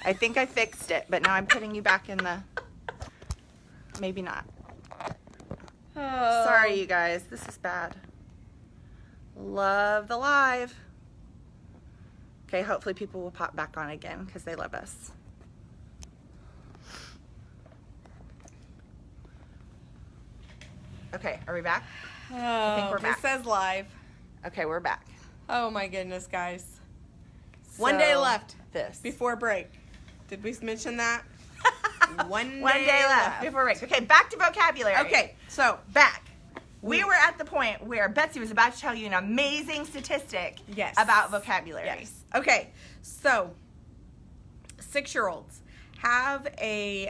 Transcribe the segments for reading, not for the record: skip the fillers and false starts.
I think I fixed it, but now I'm putting you back in the, maybe not. Oh. Sorry, you guys. This is bad. Love the live. Okay, hopefully people will pop back on again because they love us. Okay, are we back? I think we're back. It says live. Okay, we're back. Oh my goodness, guys. One day left This. before break. Did we mention that? One day left before break. Okay, back to vocabulary. Okay, so Back. We were at the point where Betsy was about to tell you an amazing statistic Yes. about vocabulary. yes. Okay, so 6-year-olds have a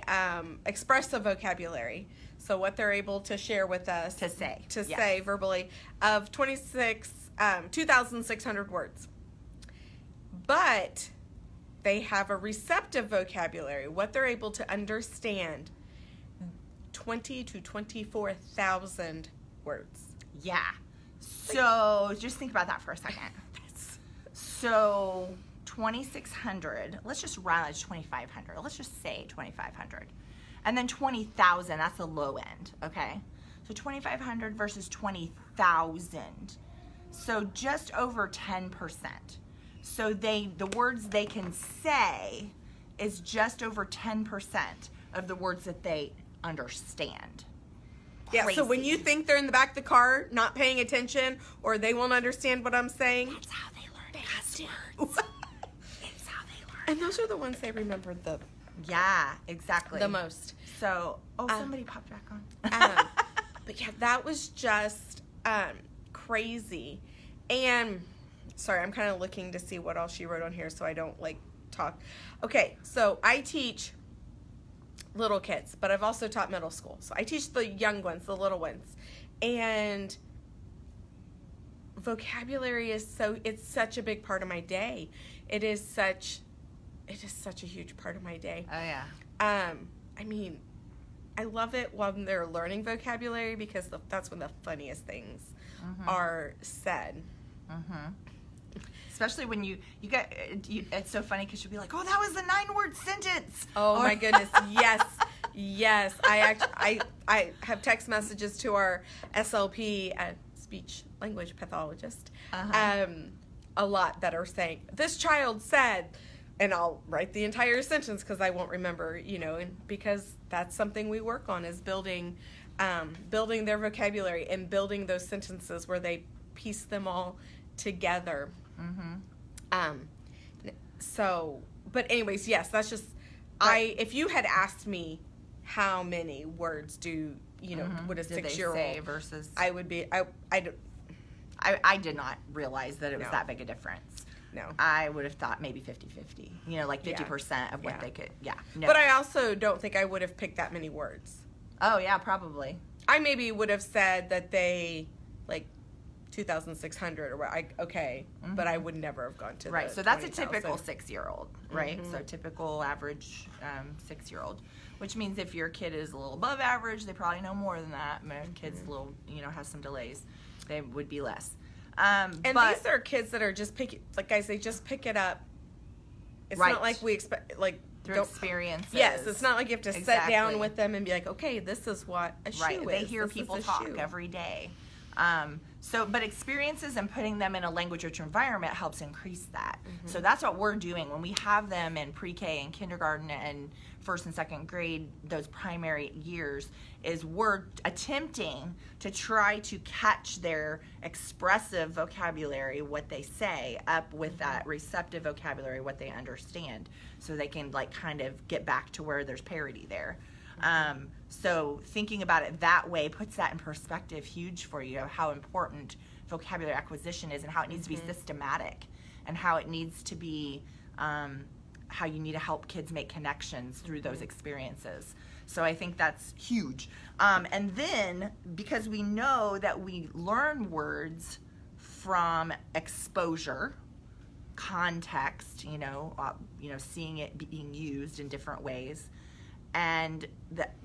expressive vocabulary. So what they're able to share with us To say, yes. say verbally of 2,600 words. But they have a receptive vocabulary. What they're able to understand 20 to 24,000 words. Yeah. So just think about that for a second. So 2,600, let's just round it to 2,500. Let's just say 2,500. And then 20,000, that's the low end, okay? So 2,500 versus 20,000. So just over 10%. So the words they can say is just over 10% of the words that they understand. Yeah, so when Crazy. you think they're in the back of the car not paying attention or they won't understand what I'm saying, That's how they learn passwords. It's how they learn. and those are the ones they remember the Yeah, exactly. most. So, somebody popped back on. But yeah, that was just crazy. And sorry, I'm kind of looking to see what else she wrote on here so I don't talk. Okay, so I teach little kids, but I've also taught middle school. So I teach the young ones, the little ones. And vocabulary it's such a big part of my day. It is such a huge part of my day. Oh, yeah. I mean, I love it when they're learning vocabulary because that's when the funniest things are said. Especially when you get, it's so funny because you'll be like, oh, that was a 9-word sentence. Oh my goodness, yes. I have text messages to our SLP, speech language pathologist, a lot that are saying, this child said, and I'll write the entire sentence because I won't remember, and because that's something we work on is building their vocabulary and building those sentences where they piece them all together. But anyways, yes, that's just, if you had asked me how many words would a 6-year-old say versus, I would be, I did not realize that it was No. that big a difference. no. I would have thought maybe 50-50, like 50% of what Yeah. they could, no. But I also don't think I would have picked that many words. Oh, yeah, probably. I maybe would have said that they, 2,600 or but I would never have gone to Right, the so that's a 20,000. typical 6-year-old, right? So typical average 6-year-old, which means if your kid is a little above average, they probably know more than that. My kid's a little, has some delays, they would be less. And but, these are kids that are just guys, they just pick it up. It's Right. not like we expect, through experiences. Yes, it's not like you have to sit Exactly. down with them and be like, okay, this is what a shoe Right, is. they hear This is people a talk shoe. every day. But experiences and putting them in a language-rich environment helps increase that. So that's what we're doing when we have them in pre-K and kindergarten and first and second grade, those primary years, is we're attempting to try to catch their expressive vocabulary, what they say, up with that receptive vocabulary, what they understand, so they can kind of get back to where there's parity there. So thinking about it that way puts that in perspective huge for you, how important vocabulary acquisition is and how it needs to be systematic and how it needs to be, how you need to help kids make connections through those experiences. So I think that's huge. And then because we know that we learn words from exposure, context, seeing it being used in different ways, and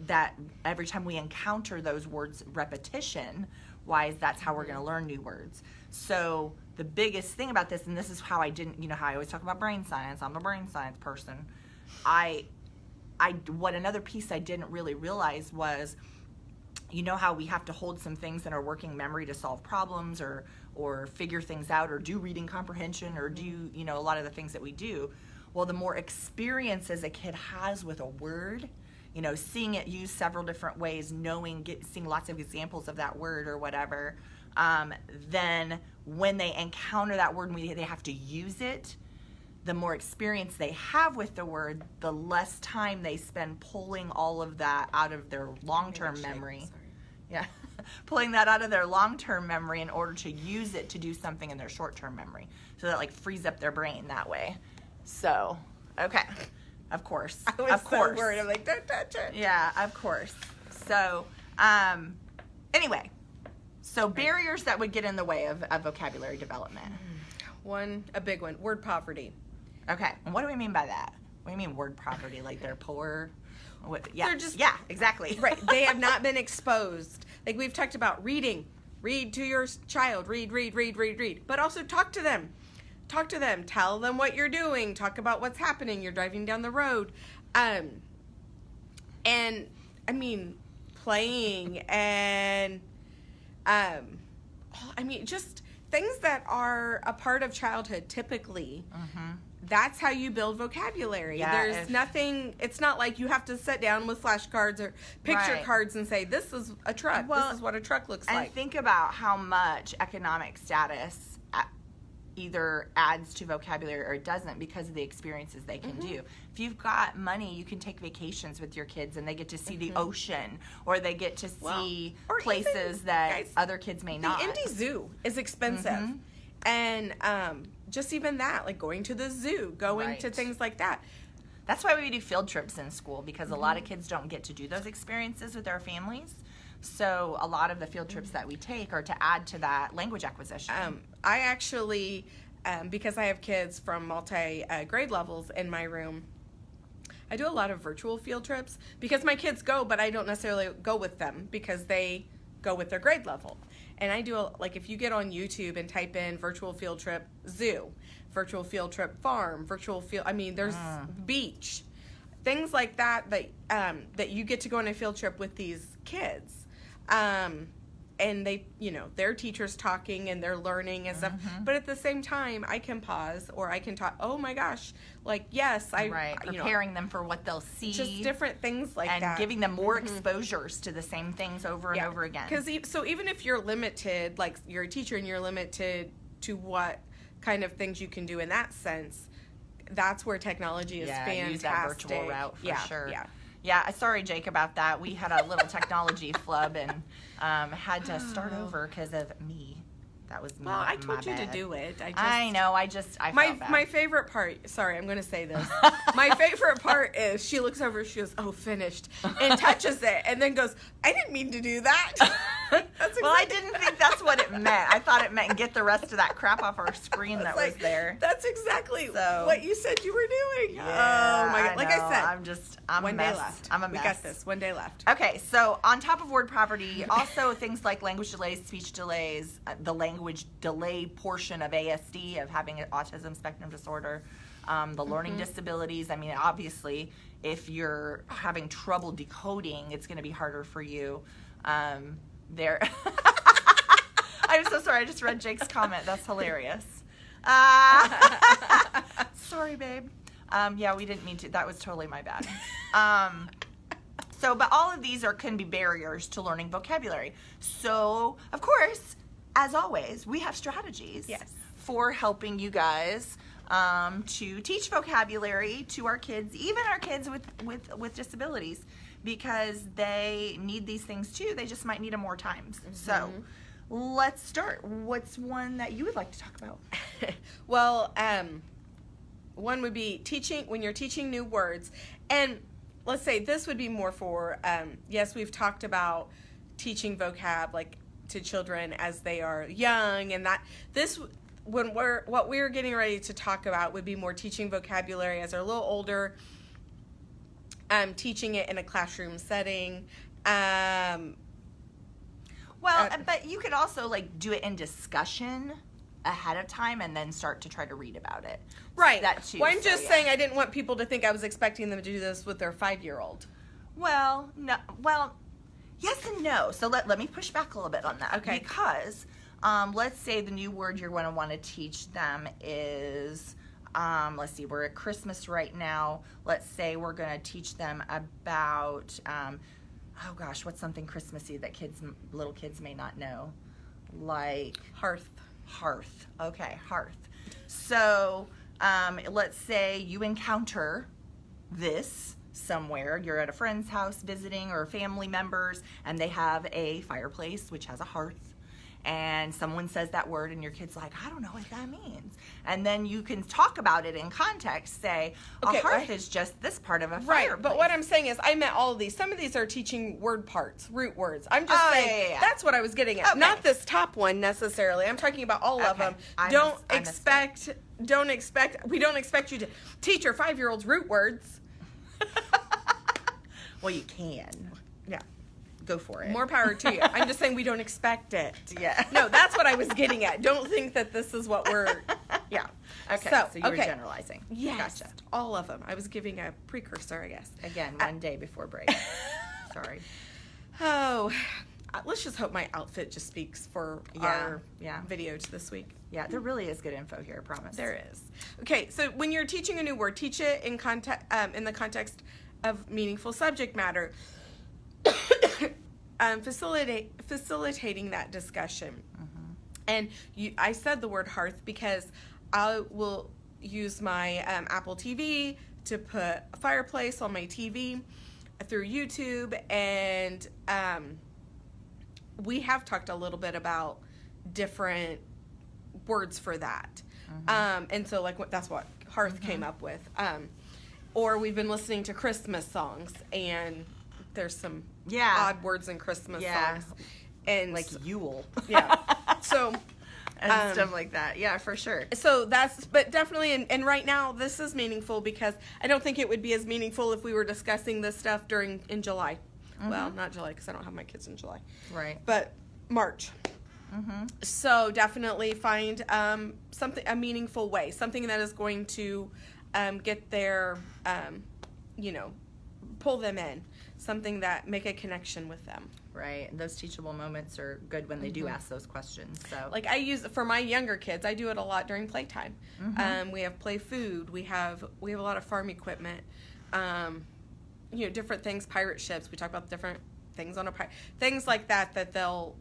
that every time we encounter those words, repetition wise, that's how we're going to learn new words. So the biggest thing about this, and this is how I didn't, how I always talk about brain science, I'm a brain science person, what another piece I didn't really realize was, you know how we have to hold some things in our working memory to solve problems or figure things out or do reading comprehension or do, you know, a lot of the things that we do. Well, the more experiences a kid has with a word, you know, seeing it used several different ways, seeing lots of examples of that word or whatever, then when they encounter that word and they have to use it, the more experience they have with the word, the less time they spend pulling all of that out of their long-term memory. Yeah, pulling that out of their long-term memory in order to use it to do something in their short-term memory. So that like frees up their brain that way. So, okay, of course. I was so worried. I'm like, don't touch it. Yeah, of course. So, anyway, so barriers that would get in the way of vocabulary development. A big one, word poverty. Okay, and what do we mean by that? What do you mean word poverty? Like they're poor? Yeah, They're just, yeah, exactly. Right, they have not been exposed. Like we've talked about reading. Read to your child. Read. But also talk to them. Talk to them. Tell them what you're doing. Talk about what's happening. You're driving down the road. And, I mean, playing and, just things that are a part of childhood typically. Mm-hmm. That's how you build vocabulary. Yeah, There's nothing, it's not like you have to sit down with flashcards or picture cards and say, this is a truck. This is what a truck looks like. And think about how much economic status either adds to vocabulary or it doesn't because of the experiences they can do. If you've got money, you can take vacations with your kids and they get to see the ocean or they get to see places that other kids may not. The Indy Zoo is expensive. And just even that, like going to the zoo, going to things like that. That's why we do field trips in school because a lot of kids don't get to do those experiences with their families. So a lot of the field trips that we take are to add to that language acquisition. I actually, because I have kids from multi-grade levels in my room, I do a lot of virtual field trips because my kids go, but I don't necessarily go with them because they go with their grade level. And I do, if you get on YouTube and type in virtual field trip zoo, virtual field trip farm, there's beach, things like that you get to go on a field trip with these kids. And they, their teacher's talking and they're learning and stuff. But at the same time, I can pause or I can talk, oh my gosh, preparing them for what they'll see. Just different things like that. And giving them more exposures to the same things over and over again. So even if you're limited, like you're a teacher and you're limited to what kind of things you can do in that sense, that's where technology is fantastic. Use that virtual route for sure. Yeah. Yeah, sorry, Jake, about that. We had a little technology flub and had to start over because of me. That was me. Well, I told you to do it. I know. I felt bad. My favorite part. Sorry, I'm going to say this. My favorite part is she looks over. She goes, "Oh, finished," and touches it, and then goes, "I didn't mean to do that." Well, I didn't think that's what it meant. I thought it meant get the rest of that crap off our screen that was there. That's exactly what you said you were doing. Yeah, oh my God! Like I said, I'm one a mess. day left. I'm a mess. We got this. One day left. Okay, so on top of word poverty, also things like language delays, speech delays, the language delay portion of ASD, of having an autism spectrum disorder, the learning disabilities. I mean, obviously, if you're having trouble decoding, it's going to be harder for you. I'm so sorry. I just read Jake's comment. That's hilarious. Sorry, babe. Yeah, we didn't mean to. That was totally my bad. But all of these can be barriers to learning vocabulary. So, of course, as always, we have strategies for helping you guys to teach vocabulary to our kids, even our kids with disabilities, because they need these things too. They just might need them more times. So let's start. What's one that you would like to talk about? Well, one would be when you're teaching new words. And let's say this would be more for, yes, we've talked about teaching vocab to children as they are young, and what we're getting ready to talk about would be more teaching vocabulary as they're a little older, teaching it in a classroom setting. But you could also do it in discussion ahead of time and then start to try to read about it. Right. That too. Well, I'm So, just yeah. saying I didn't want people to think I was expecting them to do this with their 5-year-old. Well, no. Well, yes and no. So let me push back a little bit on that. Okay. Because let's say the new word you're going to want to teach them is, let's see, we're at Christmas right now. Let's say we're going to teach them about, oh gosh, what's something Christmassy that little kids may not know? Like Hearth. Okay, hearth. So let's say you encounter this somewhere. You're at a friend's house visiting or family members, and they have a fireplace which has a hearth. And someone says that word, and your kid's like, I don't know what that means. And then you can talk about it in context. Say, Okay, a hearth right. is just this part of a Right, fireplace. but what I'm saying is I meant all of these. Some of these are teaching word parts, root words. I'm just saying yeah. that's what I was getting at. Okay. Not this top one necessarily. I'm talking about all of Okay. them. I don't missed expect we don't expect you to teach your 5-year-olds root words. Well, you can. Yeah. Go for it. More power to you. I'm just saying we don't expect it. Yeah. No, that's what I was getting at. Don't think that this is what we're, yeah. Okay, so you were okay. generalizing. Yes, Gotcha. all of them. I was giving a precursor, I guess. Again, one day before break. Sorry. Oh, let's just hope my outfit just speaks for our video this week. Yeah, there really is good info here, I promise. There is. Okay, so when you're teaching a new word, teach it in the context of meaningful subject matter. Facilitating that discussion. Mm-hmm. And I said the word hearth because I will use my Apple TV to put a fireplace on my TV through YouTube, and we have talked a little bit about different words for that. Mm-hmm. And so that's what hearth Mm-hmm. came up with. Or we've been listening to Christmas songs, and there's some odd words in Christmas songs. And like Yule. Yeah. So and stuff like that. Yeah, for sure. So but definitely, and right now this is meaningful because I don't think it would be as meaningful if we were discussing this stuff in July. Mm-hmm. Well, not July because I don't have my kids in July. Right. But March. Mm-hmm. So definitely find a meaningful way, something that is going to get their, pull them in, something that make a connection with them. Right. And those teachable moments are good when they do ask those questions. So, like I use for my younger kids, I do it a lot during playtime. Mm-hmm. We have play food. We have a lot of farm equipment. Different things, pirate ships. We talk about different things on a pirate, things like that they'll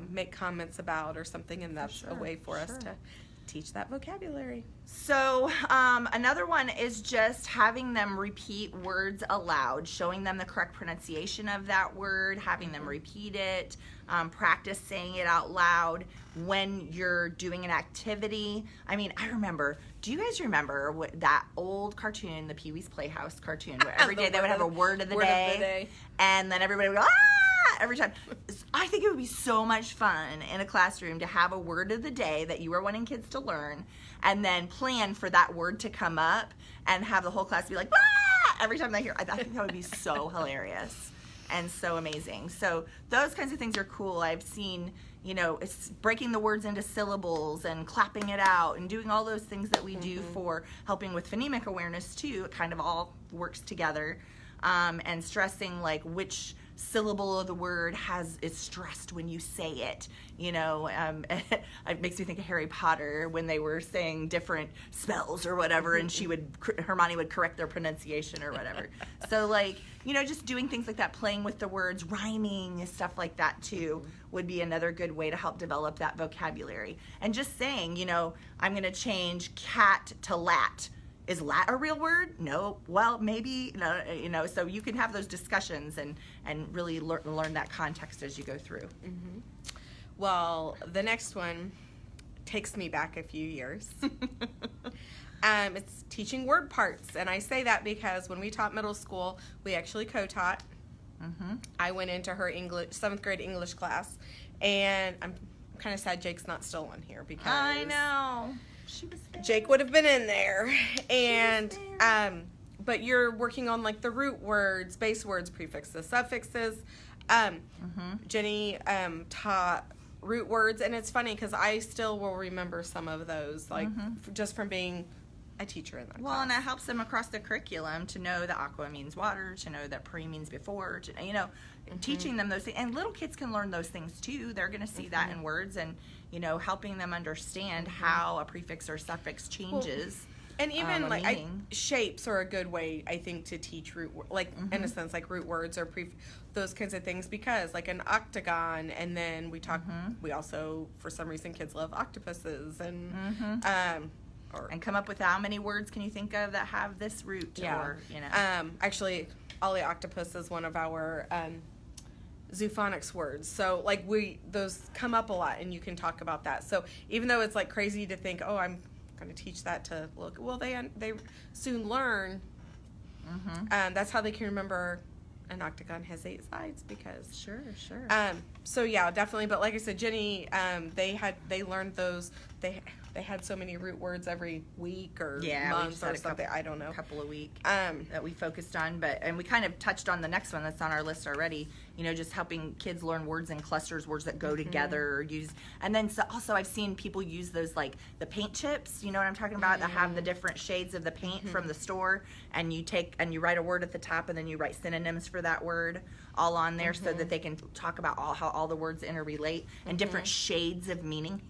make comments about or something, and that's a way for us to teach that vocabulary. So another one is just having them repeat words aloud, showing them the correct pronunciation of that word, having them repeat it, practice saying it out loud when you're doing an activity. I mean, do you guys remember that old cartoon, the Pee-wee's Playhouse cartoon, where every day they would have a word of the day, and then everybody would go, every time. I think it would be so much fun in a classroom to have a word of the day that you are wanting kids to learn, and then plan for that word to come up and have the whole class be like, every time they hear. I think that would be so hilarious and so amazing. So those kinds of things are cool. I've seen, it's breaking the words into syllables and clapping it out and doing all those things that we do for helping with phonemic awareness too. It kind of all works together. And stressing which syllable of the word is stressed when you say it. It makes me think of Harry Potter when they were saying different spells or whatever, and Hermione would correct their pronunciation or whatever. So just doing things like that, playing with the words, rhyming, stuff like that too, would be another good way to help develop that vocabulary. And just saying, I'm going to change cat to lat. Is lat a real word? No. Well, maybe, no, so you can have those discussions and really learn that context as you go through. Mm-hmm. Well, the next one takes me back a few years. It's teaching word parts. And I say that because when we taught middle school, we actually co-taught. Mm-hmm. I went into her 7th grade English class, and I'm kind of sad Jake's not still on here because I know. She was there. Jake would have been in there. And but you're working on the root words, base words, prefixes, suffixes. Jenny taught root words, and it's funny because I still will remember some of those, like just from being a teacher in that class. And it helps them across the curriculum to know that aqua means water, to know that pre means before, to, teaching them those things. And little kids can learn those things too. They're going to see that in words, and helping them understand how a prefix or suffix changes. And even shapes are a good way, I think, to teach root, in a sense, like root words or those kinds of things, because like an octagon, and then we also, for some reason, kids love octopuses, and and come up with how many words can you think of that have this root? Yeah. Or, actually, Ollie octopus is one of our zoophonics words. So like those come up a lot, and you can talk about that. So even though it's like crazy to think, oh, I'm going to teach that to look, well, they soon learn. That's how they can remember an octagon has 8 sides, because sure. So yeah, definitely. But like I said, Jenny, they learned those. They had so many root words every week or month or something. I don't know. A couple a week that we focused on, and we kind of touched on the next one that's on our list already. Just helping kids learn words in clusters, words that go together, or use. And then also I've seen people use those, like the paint chips. You know what I'm talking about? That have the different shades of the paint from the store, and you take and you write a word at the top, and then you write synonyms for that word all on there, so that they can talk about how all the words interrelate and different shades of meaning.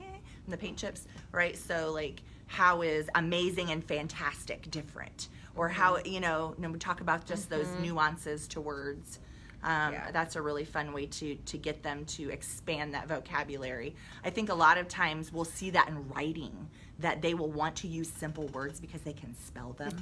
The paint chips, right? So like, how is amazing and fantastic different? Or how, we talk about just those nuances to words. That's a really fun way to get them to expand that vocabulary. I think a lot of times we'll see that in writing, that they will want to use simple words because they can spell them.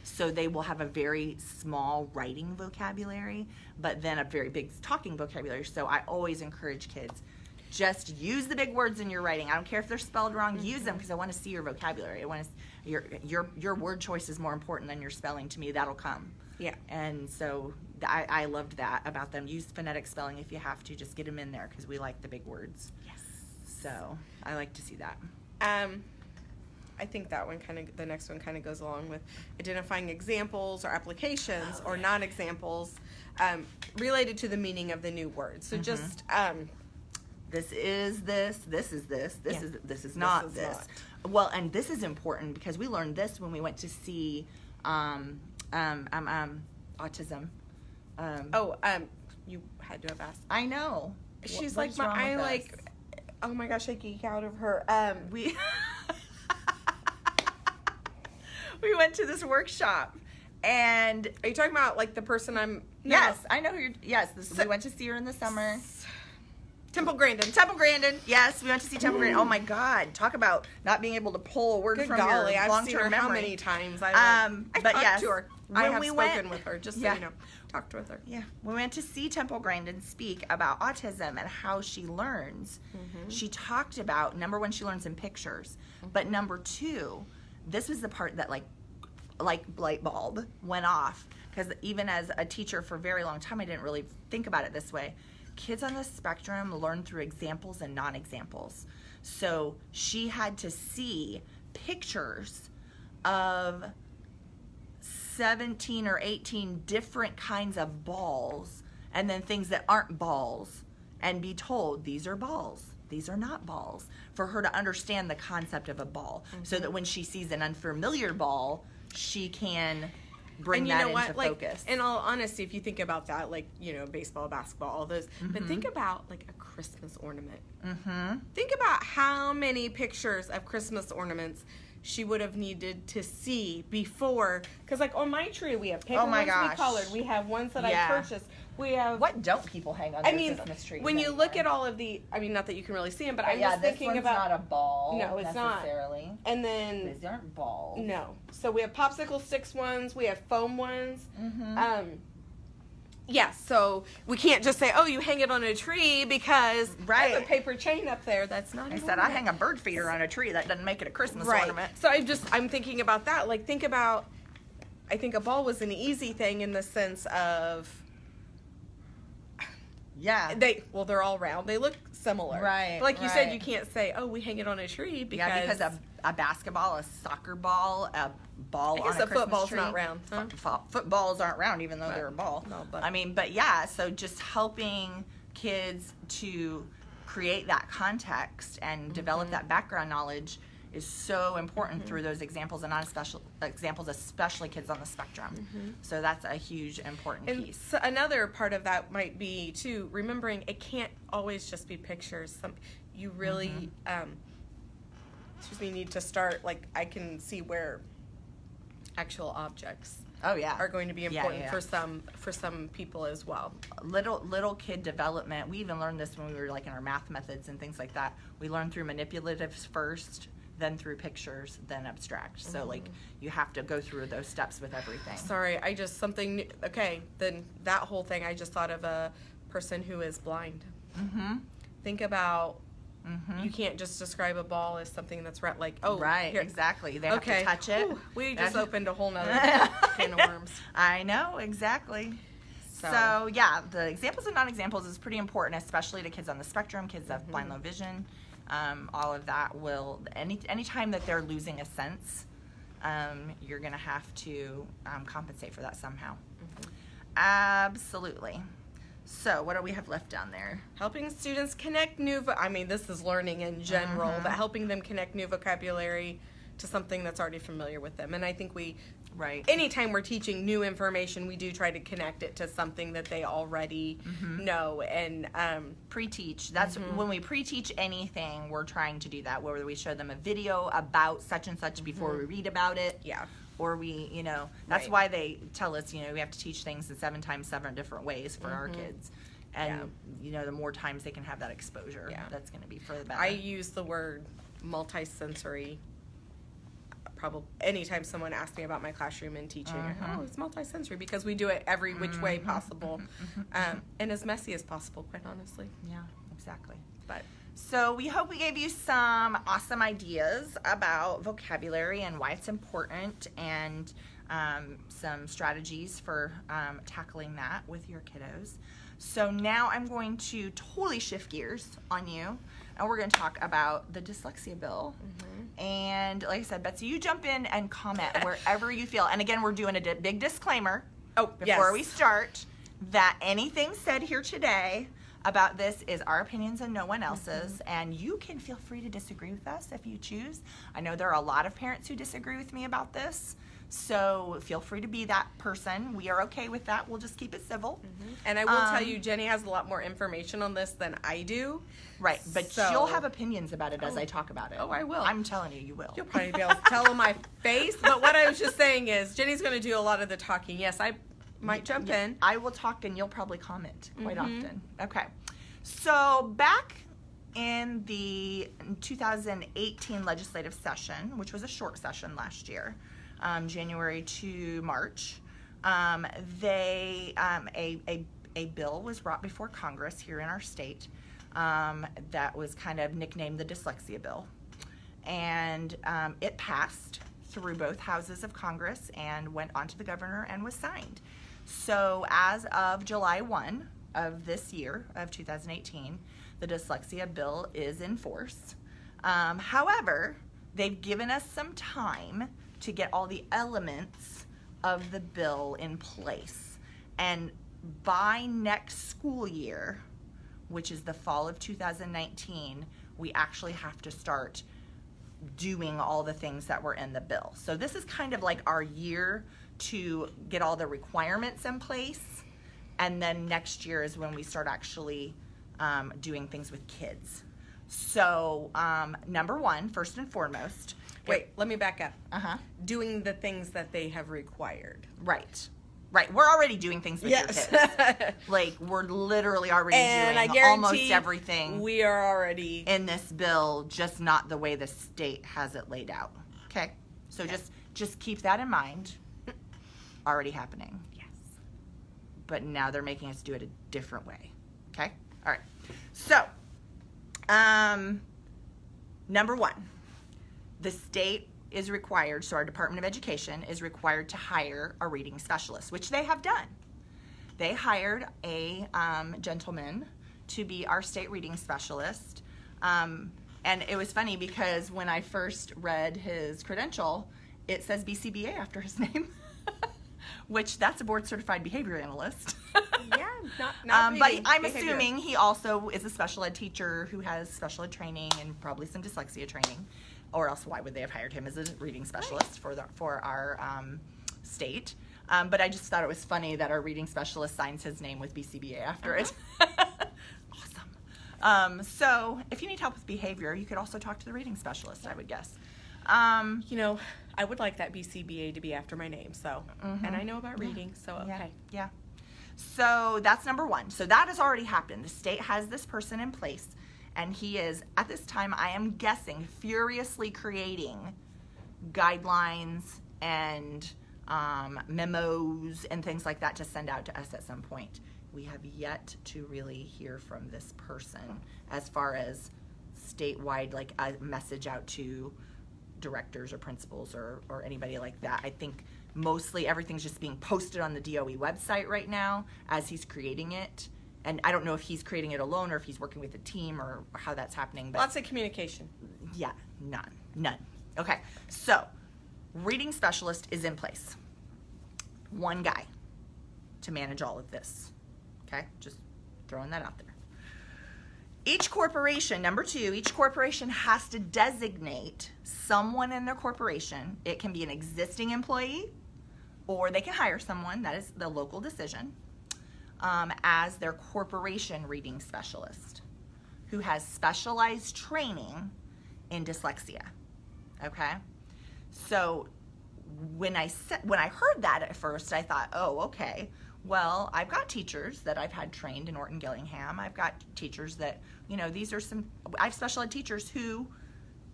So they will have a very small writing vocabulary, but then a very big talking vocabulary. So I always encourage kids, just use the big words in your writing. I don't care if they're spelled wrong. Use them, because I want to see your vocabulary. I want to your word choice is more important than your spelling to me. That'll come. Yeah. And so I loved that about them. Use phonetic spelling if you have to. Just get them in there, because we like the big words. Yes. So I like to see that. I think that one the next one kind of goes along with identifying examples or applications or non-examples related to the meaning of the new word. So just this is this is this, this is not this. Well, and this is important because we learned this when we went to see autism. You had to have asked. I know. She's what's like wrong with us? Oh my gosh, I geek out of her. We we went to this workshop, and are you talking about like the person I'm? No. Yes, I know who you're. Yes, we went to see her in the summer. Temple Grandin. Yes, we went to see Temple Grandin. Oh my God, talk about not being able to pull a word from your long-term I've seen her memory. How many times? But talked yes, to her. I have spoken with her, just so you know. Talked with her. Yeah, we went to see Temple Grandin speak about autism and how she learns. She talked about, number one, she learns in pictures, but number two, this was the part that like light bulb went off, because even as a teacher for a very long time, I didn't really think about it this way. Kids on the spectrum learn through examples and non-examples. So she had to see pictures of 17 or 18 different kinds of balls, and then things that aren't balls, and be told, these are balls, these are not balls, for her to understand the concept of a ball, so that when she sees an unfamiliar ball, she can bring that into focus. In all honesty, if you think about that, baseball, basketball, all those, but think about like a Christmas ornament. Think about how many pictures of Christmas ornaments she would have needed to see before, because like on my tree we have paper ones we colored, we have ones that I purchased, we have. What don't people hang on their Christmas trees when you look at all of the, not that you can really see them, but I'm just thinking this one's about. Not a ball. No, it's necessarily. Not. And then these aren't balls. No. So we have popsicle sticks ones, we have foam ones. So we can't just say, oh, you hang it on a tree because I have a paper chain up there. That's not. I said I hang a bird feeder on a tree. That doesn't make it a Christmas ornament. So I'm thinking about that. Like, think about. I think a ball was an easy thing in the sense of. Yeah. They're all round. They look similar. Right. But like you said, you can't say, oh, we hang it on a tree because a basketball, a soccer ball, a ball on a Christmas tree. I guess a football's not round. Footballs aren't round, even though they're a ball. No, but so just helping kids to create that context and develop that background knowledge is so important through those examples and non-special examples, especially kids on the spectrum. So that's a huge important piece. So another part of that might be too remembering it can't always just be pictures. You really need to start, like, I can see where actual objects are going to be important for some people as well. Little kid development. We even learned this when we were like in our math methods and things like that. We learned through manipulatives first, then through pictures, then abstract. So like you have to go through those steps with everything. Sorry, then that whole thing, I just thought of a person who is blind. Think about, you can't just describe a ball as something that's right, here. Exactly. They have to touch it. Ooh, we just opened a whole nother can of worms. I know, exactly. So yeah, the examples and non-examples is pretty important, especially to kids on the spectrum, kids that have blind, low vision. All of that will, anytime that they're losing a sense, you're going to have to compensate for that somehow. Absolutely. So what do we have left down there? Helping students connect this is learning in general, but helping them connect new vocabulary to something that's already familiar with them. And I think anytime we're teaching new information, we do try to connect it to something that they already know. And pre-teach. That's when we pre-teach anything, we're trying to do that, whether we show them a video about such and such before we read about it. Yeah. Or we, that's why they tell us, we have to teach things in 7 times 7 different ways for our kids. And, the more times they can have that exposure, that's going to be for the better. I use the word multisensory probably anytime someone asks me about my classroom and teaching. It's multisensory because we do it every which way possible and as messy as possible, quite honestly. Yeah, exactly. But so we hope we gave you some awesome ideas about vocabulary and why it's important, and some strategies for tackling that with your kiddos. So now I'm going to totally shift gears on you, and we're going to talk about the Dyslexia Bill. And like I said, Betsy, you jump in and comment wherever you feel. And again, we're doing a big disclaimer before we start that anything said here today about this is our opinions and no one else's, and you can feel free to disagree with us if you choose. I know there are a lot of parents who disagree with me about this, so feel free to be that person. We are okay with that. We'll just keep it civil. And I will tell you, Jenny has a lot more information on this than I do. Right, but she'll have opinions about it as I talk about it. Oh, I will. I'm telling you, you will. You'll probably be able to tell in my face, but what I was just saying is Jenny's going to do a lot of the talking. Yes, I might jump in. I will talk and you'll probably comment quite often. Okay. So back in the 2018 legislative session, which was a short session last year, January to March, a bill was brought before Congress here in our state that was kind of nicknamed the Dyslexia Bill. And it passed through both houses of Congress and went on to the governor and was signed. So as of July 1 of this year, of 2018, the Dyslexia Bill is in force. However, they've given us some time to get all the elements of the bill in place. And by next school year, which is the fall of 2019, we actually have to start doing all the things that were in the bill. So this is kind of like our year to get all the requirements in place, and then next year is when we start actually doing things with kids. So number one, first and foremost. Wait, let me back up. Doing the things that they have required. Right. We're already doing things with your kids. Like, we're literally already doing almost everything. We are already in this bill, just not the way the state has it laid out. Okay? So just keep that in mind. Already happening. Yes. But now they're making us do it a different way. Okay? All right. So, number one, the state is required, so our Department of Education is required to hire a reading specialist, which they have done. They hired a gentleman to be our state reading specialist. And it was funny because when I first read his credential, it says BCBA after his name, which that's a board certified behavior analyst. Yeah, not but reading I'm behavior. assuming he also is a special ed teacher who has special ed training and probably some dyslexia training, or else why would they have hired him as a reading specialist for our state? But I just thought it was funny that our reading specialist signs his name with BCBA after it. Awesome. So if you need help with behavior, you could also talk to the reading specialist, I would guess. You know, I would like that BCBA to be after my name, so, and I know about reading, so okay. Yeah. So that's number one. So that has already happened. The state has this person in place, and he is, at this time, I am guessing, furiously creating guidelines and memos and things like that to send out to us at some point. We have yet to really hear from this person as far as statewide, like a message out to directors or principals or anybody like that. I think mostly everything's just being posted on the DOE website right now as he's creating it. And I don't know if he's creating it alone or if he's working with a team or how that's happening. But Lots of communication. yeah, none. Okay, so reading specialist is in place. One guy to manage all of this. Okay, just throwing that out there. Each corporation, number two, each corporation has to designate someone in their corporation. It can be an existing employee, or they can hire someone, that is the local decision, as their corporation reading specialist who has specialized training in dyslexia. Okay? So when I heard that at first, I thought, oh, okay. Well, I've got teachers that I've had trained in Orton Gillingham. I've got teachers that, I have special ed teachers who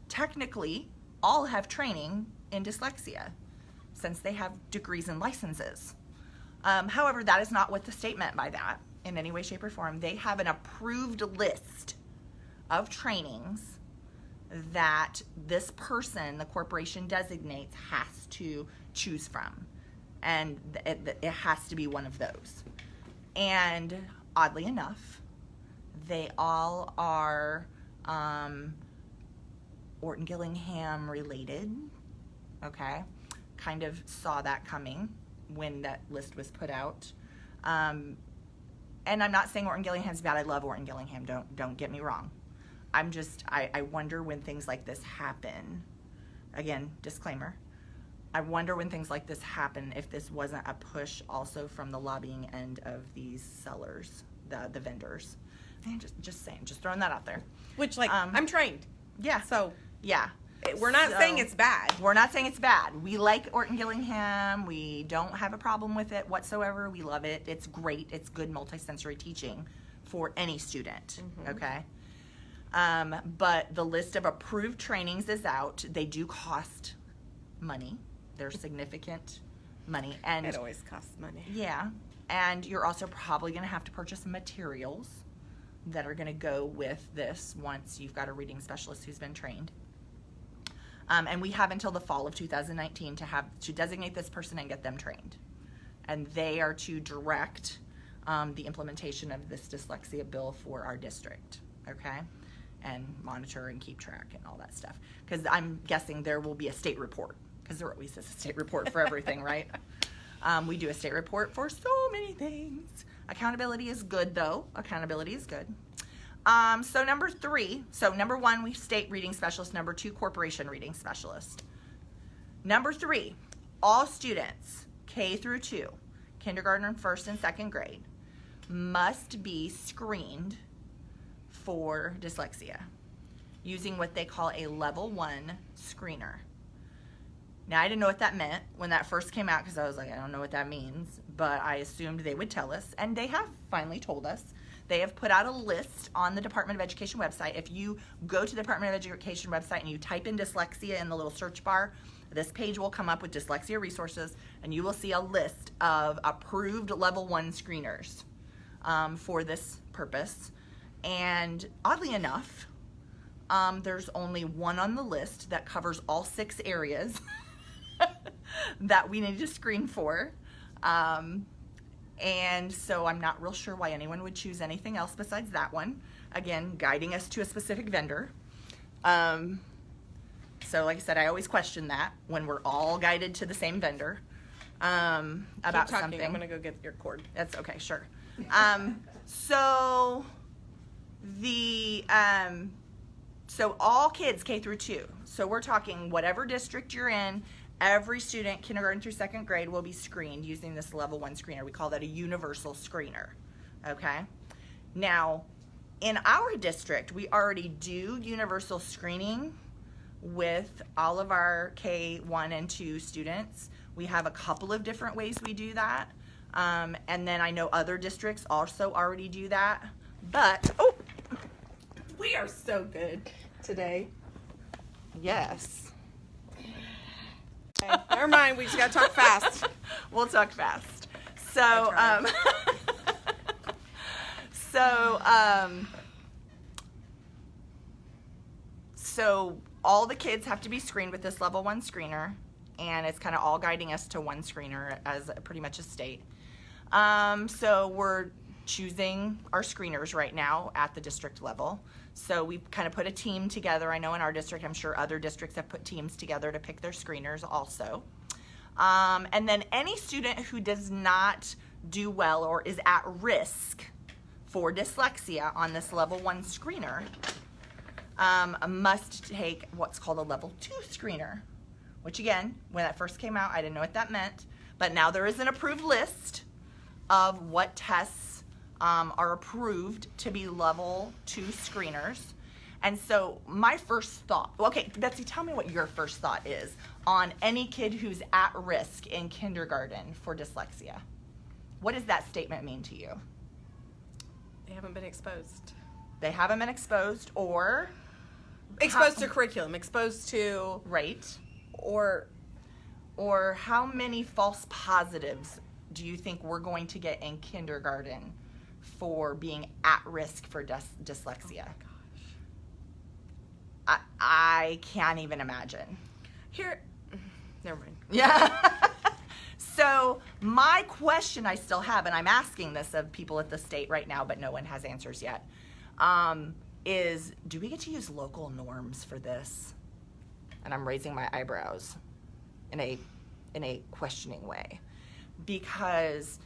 technically all have training in dyslexia since they have degrees and licenses. However, that is not what the state meant by that in any way, shape, or form. They have an approved list of trainings that this person, the corporation designates, has to choose from. And it has to be one of those. And oddly enough, they all are Orton Gillingham related. Okay, kind of saw that coming when that list was put out. And I'm not saying Orton Gillingham's bad. I love Orton Gillingham. Don't get me wrong. I wonder when things like this happen. Again, disclaimer. I wonder when things like this happen if this wasn't a push also from the lobbying end of these sellers, the vendors. And just saying, just throwing that out there. Which, I'm trained. Yeah. So, yeah. We're not saying it's bad. We're not saying it's bad. We like Orton Gillingham. We don't have a problem with it whatsoever. We love it. It's great. It's good multisensory teaching for any student. Okay? But the list of approved trainings is out. They do cost money. They're significant money. And it always costs money. Yeah. And you're also probably going to have to purchase materials that are going to go with this once you've got a reading specialist who's been trained. And we have until the fall of 2019 to designate this person and get them trained. And they are to direct the implementation of this dyslexia bill for our district. Okay? And monitor and keep track and all that stuff. Because I'm guessing there will be a state report. Because there always is a state report for everything, right? We do a state report for so many things. Accountability is good, though. Accountability is good. So number three. So number one, we state reading specialist. Number two, corporation reading specialist. Number three, all students, K through 2, kindergarten, first and second grade, must be screened for dyslexia using what they call a level 1 screener. Now, I didn't know what that meant when that first came out because I was like, I don't know what that means, but I assumed they would tell us, and they have finally told us. They have put out a list on the Department of Education website. If you go to the Department of Education website and you type in dyslexia in the little search bar, this page will come up with dyslexia resources, and you will see a list of approved level 1 screeners for this purpose. And oddly enough, there's only one on the list that covers all 6 areas that we need to screen for. And so I'm not real sure why anyone would choose anything else besides that one. Again, guiding us to a specific vendor. So like I said, I always question that when we're all guided to the same vendor about Keep talking. something. I'm going to go get your cord. That's okay, sure. So all kids K through 2. So we're talking whatever district you're in, every student, kindergarten through 2nd grade, will be screened using this level 1 screener. We call that a universal screener. Okay? Now, in our district, we already do universal screening with all of our K1 and 2 students. We have a couple of different ways we do that. And then I know other districts also already do that. But, we are so good today. Yes. Okay, never mind, we just gotta talk fast. We'll talk fast. So, so all the kids have to be screened with this level 1 screener, and it's kind of all guiding us to one screener as pretty much a state. So we're choosing our screeners right now at the district level. So we kind of put a team together. I know in our district, I'm sure other districts have put teams together to pick their screeners also. And then any student who does not do well or is at risk for dyslexia on this level 1 screener must take what's called a level 2 screener, which again, when that first came out, I didn't know what that meant, but now there is an approved list of what tests are approved to be level 2 screeners. And so my first thought, okay, Betsy, tell me what your first thought is on any kid who's at risk in kindergarten for dyslexia. What does that statement mean to you? They haven't been exposed. They haven't been exposed, or exposed to curriculum, exposed to right, or how many false positives do you think we're going to get in kindergarten for being at risk for dyslexia? Oh my gosh. I can't even imagine. Here, never mind. Yeah. So my question I still have, and I'm asking this of people at the state right now, but no one has answers yet, is do we get to use local norms for this? And I'm raising my eyebrows in a questioning way, because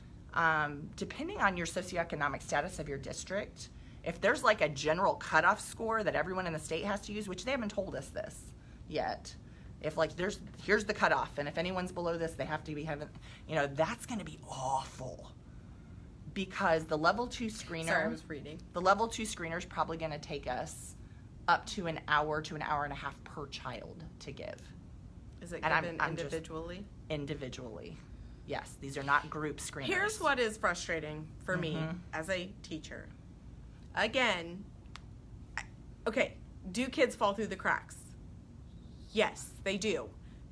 depending on your socioeconomic status of your district, if there's like a general cutoff score that everyone in the state has to use, which they haven't told us this yet, if like here's the cutoff, and if anyone's below this, they have to be having, that's going to be awful, because the level 2 screener. Sorry, I was reading. The level 2 screener is probably going to take us up to an hour to an hour and a half per child to give. Is it And given I'm individually? Individually. Yes, these are not group screeners. Here's what is frustrating for me as a teacher. Again, okay, do kids fall through the cracks? Yes, they do.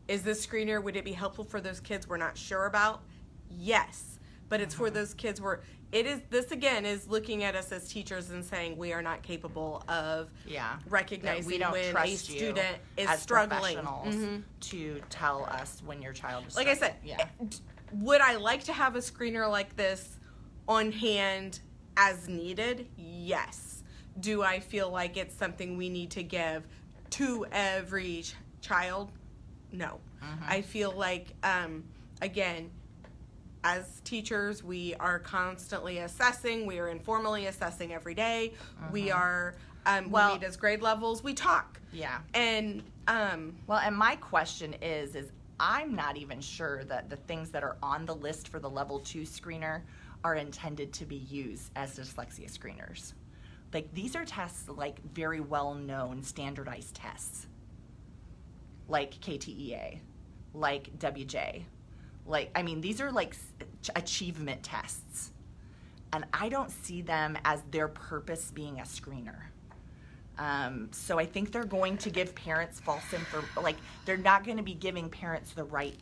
Is this screener, would it be helpful for those kids we're not sure about? Yes, but it's for those kids where this again is looking at us as teachers and saying we are not capable of recognizing we don't when trust a student is as struggling to tell us when your child is like struggling. I said, would I like to have a screener like this on hand as needed? Yes. Do I feel like it's something we need to give to every child? No. I feel like, again, as teachers, we are constantly assessing. We are informally assessing every day. We are, we meet as grade levels. We talk. Yeah. And, and my question is I'm not even sure that the things that are on the list for the level 2 screener are intended to be used as dyslexia screeners. Like, these are tests like very well-known standardized tests, like KTEA, like WJ. These are like achievement tests. And I don't see them as their purpose being a screener. So I think they're going to give parents false info. They're not going to be giving parents the right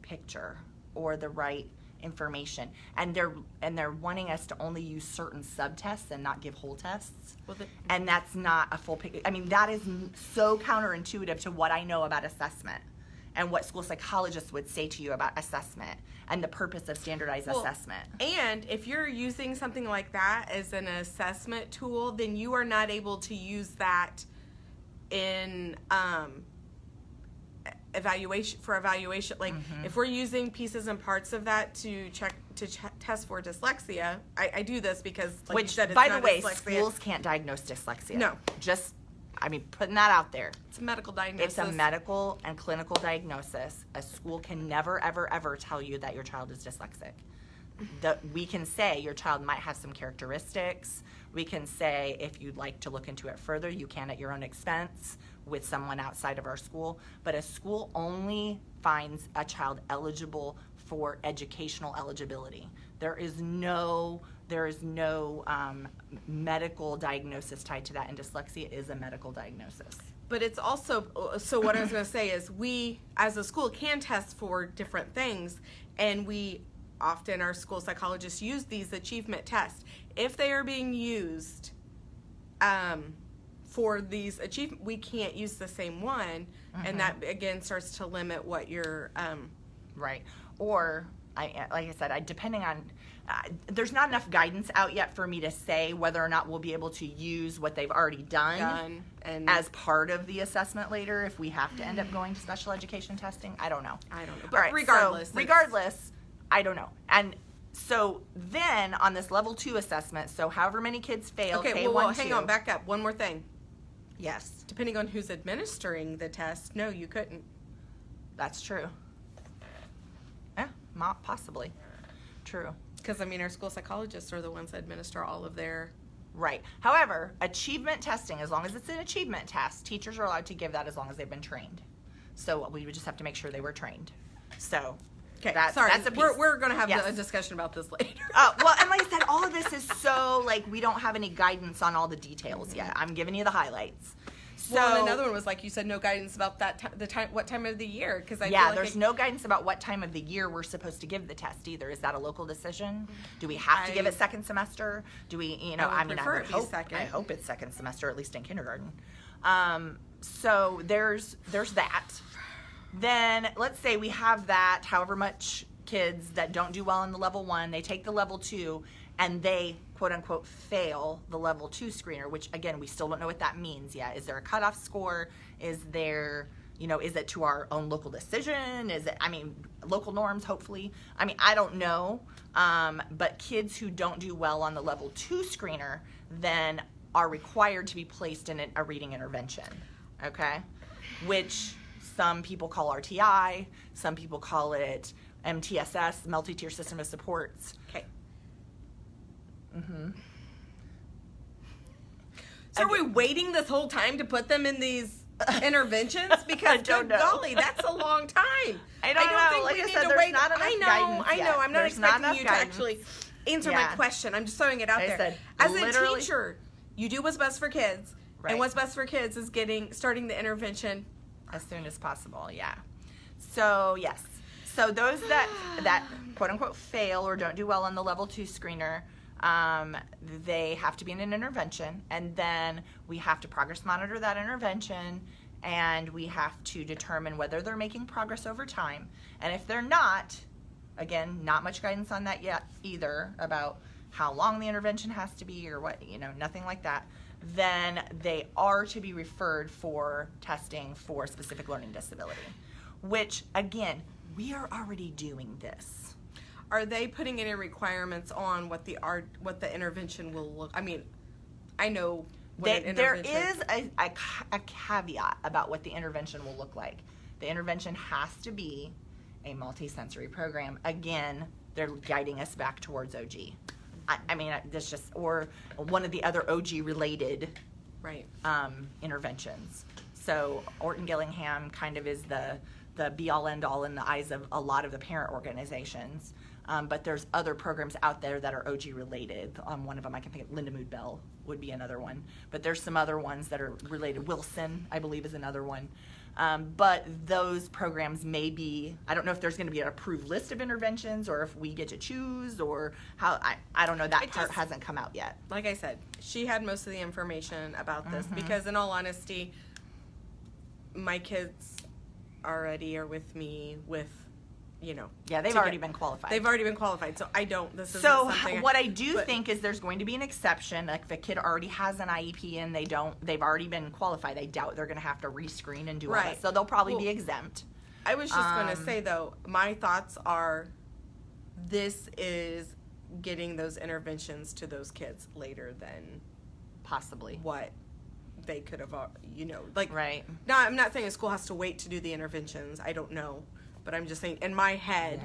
picture or the right information, and they're wanting us to only use certain subtests and not give whole tests. And that's not a full picture. That is so counterintuitive to what I know about assessment and what school psychologists would say to you about assessment and the purpose of standardized assessment. And if you're using something like that as an assessment tool, then you are not able to use that in evaluation, like if we're using pieces and parts of that to test for dyslexia, I do this because, like you said, it's by not the way, dyslexia. schools can't diagnose dyslexia. No. Just, putting that out there. It's a medical diagnosis. It's a medical and clinical diagnosis. A school can never, ever, ever tell you that your child is dyslexic. We can say your child might have some characteristics. We can say if you'd like to look into it further, you can at your own expense with someone outside of our school. But a school only finds a child eligible for educational eligibility. There is no medical diagnosis tied to that, and dyslexia is a medical diagnosis. But it's also, so what I was going to say is we, as a school, can test for different things, and we often, our school psychologists use these achievement tests. If they are being used for these achievement, we can't use the same one, and that, again, starts to limit what you're... Right. Or, like I said, depending on... there's not enough guidance out yet for me to say whether or not we'll be able to use what they've already done and as part of the assessment later if we have to end up going to special education testing. I don't know. But right, regardless, I don't know. And so then on this level 2 assessment, so however many kids fail, okay, K1, well, hang on, back up. One more thing. Yes. Depending on who's administering the test, no, you couldn't. That's true. Yeah, possibly. True. Because, our school psychologists are the ones that administer all of their... Right. However, achievement testing, as long as it's an achievement test, teachers are allowed to give that as long as they've been trained. So we would just have to make sure they were trained. So... Okay, that's a piece. We're going to have a discussion about this later. Well, and like I said, all of this is so, we don't have any guidance on all the details yet. I'm giving you the highlights. So, well, and another one was, like you said, no guidance about what time of the year. Because I feel like there's no guidance about what time of the year we're supposed to give the test either. Is that a local decision? Do we have to give it second semester? Do we, I hope it's second semester, at least in kindergarten. So there's that. Then let's say we have that, however much kids that don't do well in the level 1, they take the level 2, and they, quote unquote, fail the level 2 screener, which again, we still don't know what that means yet. Is there a cutoff score? Is there, is it to our own local decision? Is it, local norms, hopefully? I don't know. But kids who don't do well on the level 2 screener then are required to be placed in a reading intervention, okay? Which some people call RTI, some people call it MTSS, multi-tier system of supports. Okay. So are we waiting this whole time to put them in these interventions? Because good golly, that's a long time. I don't think we need to wait. I know. I'm not expecting you to actually answer my question. I'm just throwing it out there. As a teacher, you do what's best for kids, and what's best for kids is starting the intervention as soon as possible. Yeah. So yes. So those that quote unquote fail or don't do well on the level 2 screener, they have to be in an intervention, and then we have to progress monitor that intervention, and we have to determine whether they're making progress over time. And if they're not, again, not much guidance on that yet either about how long the intervention has to be or what, nothing like that, then they are to be referred for testing for specific learning disability, which again, we are already doing this. Are they putting any requirements on what the intervention will look? I know there is a caveat about what the intervention will look like. The intervention has to be a multisensory program. Again, they're guiding us back towards OG. That's just, or one of the other OG related interventions. So Orton Gillingham kind of is the be all end all in the eyes of a lot of the parent organizations. But there's other programs out there that are OG related. One of them I can think of, Linda Mood Bell would be another one. But there's some other ones that are related. Wilson, I believe, is another one. But those programs may be, I don't know if there's going to be an approved list of interventions or if we get to choose or how, I don't know. That part hasn't come out yet. Like I said, she had most of the information about this because in all honesty, my kids already are with me with, Yeah, they've already been qualified. They've already been qualified, so I don't, this isn't So something what I do think is there's going to be an exception. Like if a kid already has an IEP and they've already been qualified, I doubt they're going to have to rescreen and do all that. So they'll probably be exempt. I was just going to say, though, my thoughts are this is getting those interventions to those kids later than possibly what they could have, like, right. No, I'm not saying a school has to wait to do the interventions. I don't know. But I'm just saying, in my head,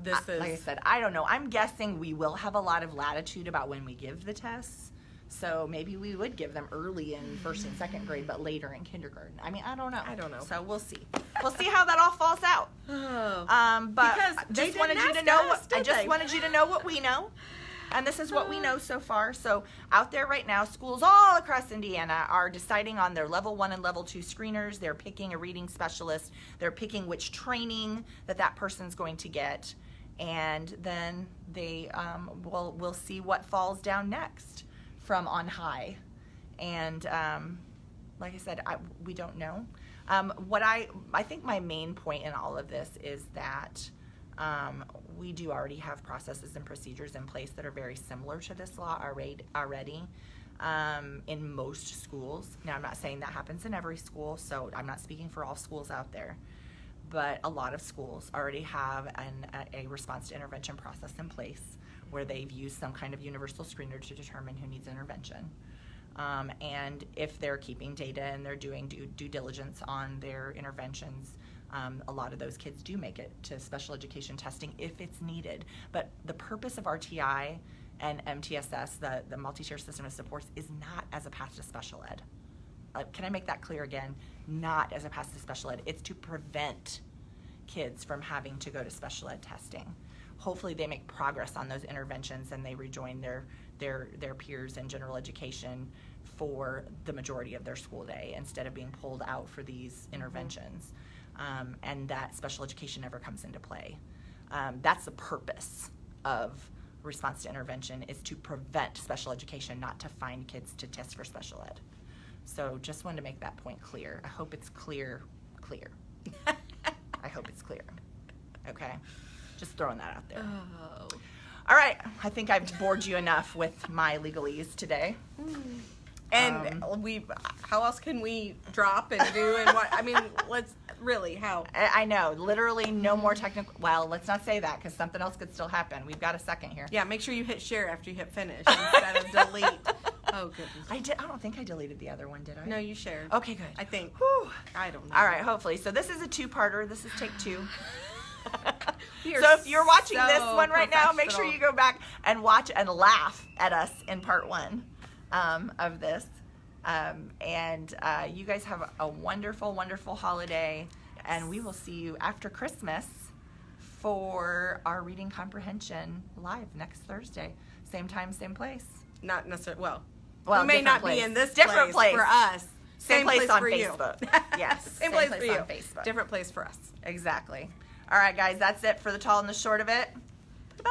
this is... Like I said, I don't know. I'm guessing we will have a lot of latitude about when we give the tests. So maybe we would give them early in first and second grade, but later in kindergarten. I mean, I don't know. So we'll see. We'll see how that all falls out. But because I just wanted you to know what we know. And this is what we know so far. So out there right now, schools all across Indiana are deciding on their level 1 and level 2 screeners. They're picking a reading specialist. They're picking which training that person's going to get. And then they we'll see what falls down next from on high. And like I said, we don't know. What I think my main point in all of this is that we do already have processes and procedures in place that are very similar to this law already in most schools. Now, I'm not saying that happens in every school, so I'm not speaking for all schools out there, but a lot of schools already have a response to intervention process in place where they've used some kind of universal screener to determine who needs intervention. And if they're keeping data and they're doing due diligence on their interventions, a lot of those kids do make it to special education testing if it's needed. But the purpose of RTI and MTSS, the multi-tier system of supports, is not as a path to special ed. Can I make that clear again? Not as a path to special ed. It's to prevent kids from having to go to special ed testing. Hopefully they make progress on those interventions and they rejoin their peers in general education for the majority of their school day instead of being pulled out for these interventions. And that special education never comes into play. That's the purpose of response to intervention, is to prevent special education, not to find kids to test for special ed. So just wanted to make that point clear. I hope it's clear. I hope it's clear. Okay? Just throwing that out there. Oh. All right. I think I've bored you enough with my legalese today. And how else can we drop and do and what? I mean, how? I know. Literally no more technical. Well, let's not say that because something else could still happen. We've got a second here. Yeah, make sure you hit share after you hit finish instead of delete. Oh, goodness. I don't think I deleted the other one, did I? No, you shared. Okay, good. I think. Whew. I don't know. All right, hopefully. So this is a two-parter. This is take 2. You're so if you're watching so this one right now, make sure you go back and watch and laugh at us in part 1 of this. And you guys have a wonderful, wonderful holiday. Yes. And we will see you after Christmas for our reading comprehension live next Thursday. Same time, same place. Not necessarily. Well, we may different not place. be in this different place for us. Same place on for Facebook. You. Yes. Same place for you. On Facebook. Different place for us. Exactly. All right, guys, that's it for the tall and the short of it. Bye.